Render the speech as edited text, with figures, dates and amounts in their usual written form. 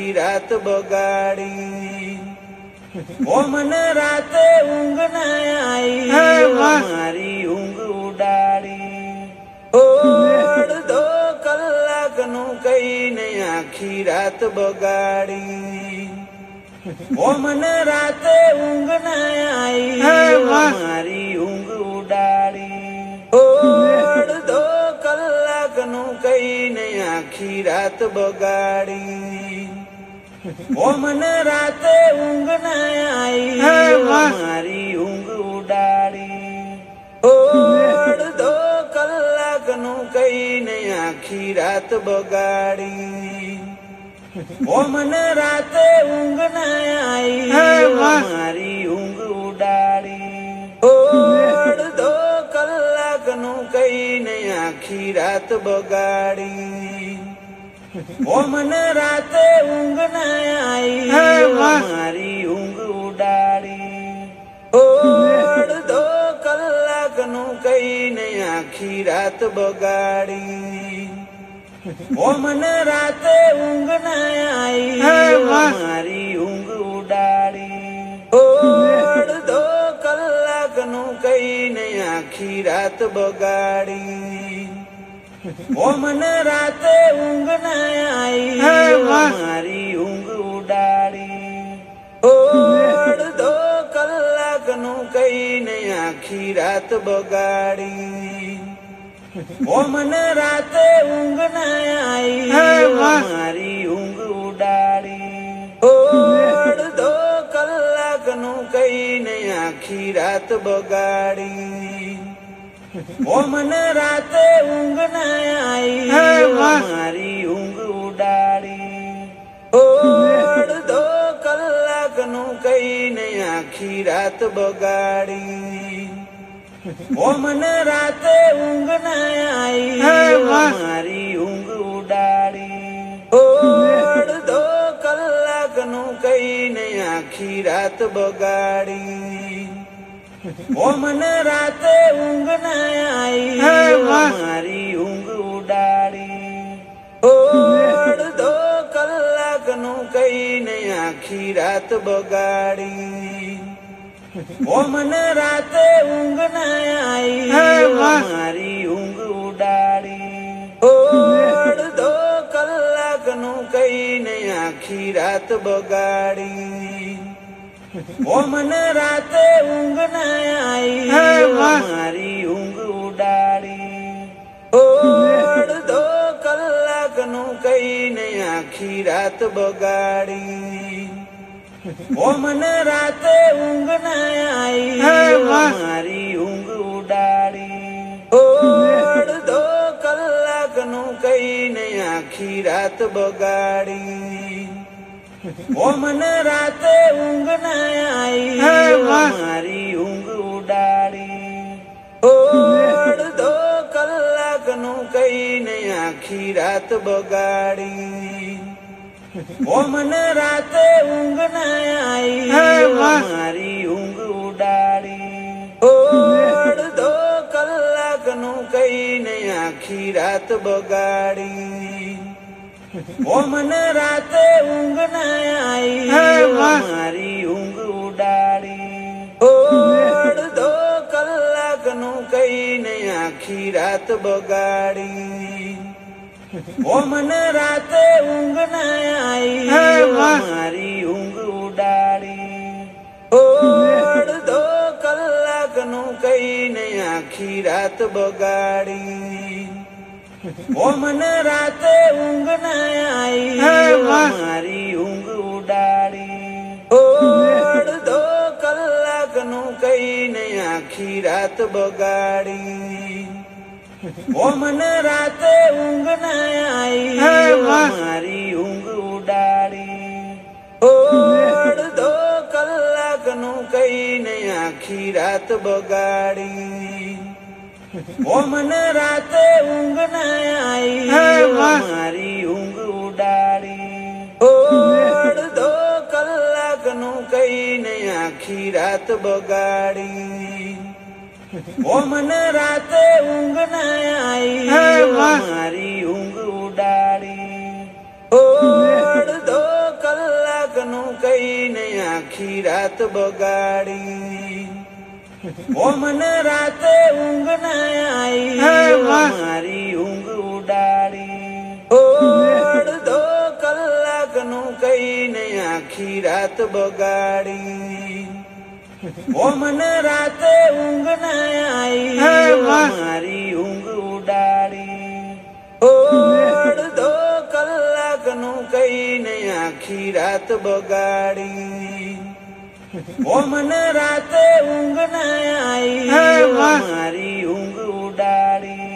આખી રાત બગાડી ઓ મને રાતે ઊંઘ ના આવી મારી ઊંઘ ઉડાડી અડધો કલાકનું કઈને આખી રાત બગાડી ઓ મને રાતે ઊંઘ ના આવી મારી ઊંઘ ઉડાડી અડધો કલાકનું કઈને આખી રાત બગાડી ઓ મને રાતે ઊંઘ ના આવી મારી ઊંઘ ઉડાડી અડધો કલાકનું કઈને આખી રાત બગાડી ઓ મને રાતે ઊંઘ ના આવી મારી ઊંઘ ઉડાડી અડધો કલાકનું કઈને આખી રાત બગાડી ઓ મને રાતે ઊંઘ ના આવી મારી ઊંઘ ઉડાડી અડધો કલાકનું કઈને આખી રાત બગાડી ઓ મને રાતે ઊંઘ ના આવી મારી ઊંઘ ઉડાડી અડધો કલાકનું કઈને આખી રાત બગાડી ઓ મને રાતે ઊંઘ ના આવી મારી ઊંઘ ઉડાડી અડધો કલાકનું કઈને આખી રાત બગાડી ઓ મને રાતે ઊંઘ ના આવી મારી ઊંઘ ઉડાડી અડધો કલાકનું કઈને આખી રાત બગાડી ઓ મને રાતે ઊંઘ ના આવી મારી ઊંઘ ઉડાડી અડધો કલાકનું કઈને આખી રાત બગાડી ઓ મને રાતે ઊંઘ ના આવી મારી ઊંઘ ઉડાડી અડધો કલાકનું કઈને આખી રાત બગાડી ઓ મને રાતે ઊંઘ ના આવી મારી ઊંઘ ઉડાડી અડધો કલાકનું કઈને આખી રાત બગાડી ઓ મને રાતે ઊંઘ ના આવી મારી ઊંઘ ઉડાડી અડધો કલાકનું કઈને આખી રાત બગાડી ઓ મને રાતે ઊંઘ ના આવી મારી ઊંઘ ઉડાડી અડધો કલાકનું કઈને આખી રાત બગાડી ઓ મને રાતે ઊંઘ ના આવી મારી ઊંઘ ઉડાડી અડધો કલાકનું કઈને આખી રાત બગાડી ઓ મને રાતે ઊંઘ ના આવી મારી ઊંઘ ઉડાડી અડધો કલાકનું કઈને આખી રાત બગાડી ઓ મને રાતે ઊંઘ ના આવી મારી ઊંઘ ઉડાડી અડધો કલાકનું કઈને આખી રાત બગાડી ઓ મને રાતે ઊંઘ ના આવી મારી ઊંઘ ઉડાડી અડધો કલાકનું કઈને આખી રાત બગાડી ઓ મને રાતે ઊંઘ ના આવી મારી ઊંઘ ઉડાડી અડધો કલાકનું કઈને આખી રાત બગાડી ઓ મને રાતે ઊંઘ ના આવી મારી ઊંઘ ઉડાડી અડધો કલાકનું કઈને આખી રાત બગાડી ઓ મને રાતે ઊંઘ ના આવી મારી ઊંઘ ઉડાડી અડધો કલાકનું કઈને આખી રાત બગાડી ઓ મને રાતે ઊંઘ ના આવી મારી ઊંઘ ઉડાડી અડધો કલાકનું કઈને આખી રાત બગાડી ઓ મને રાતે ઊંઘ ના આવી મારી ઊંઘ ઉડાડી અડધો રાત બગાડી ઓ મને રાતે ઊંઘ ના આવી મારી ઊંઘ ઉડાડી અડધો કલાકનું કઈને આખી રાત બગાડી ઓ મને રાતે ઊંઘ ના આવી મારી ઊંઘ ઉડાડી અડધો કલાકનું કઈને આખી રાત બગાડી ઓ મને રાતે ઊંઘ ના આવી મારી ઊંઘ ઉડાડી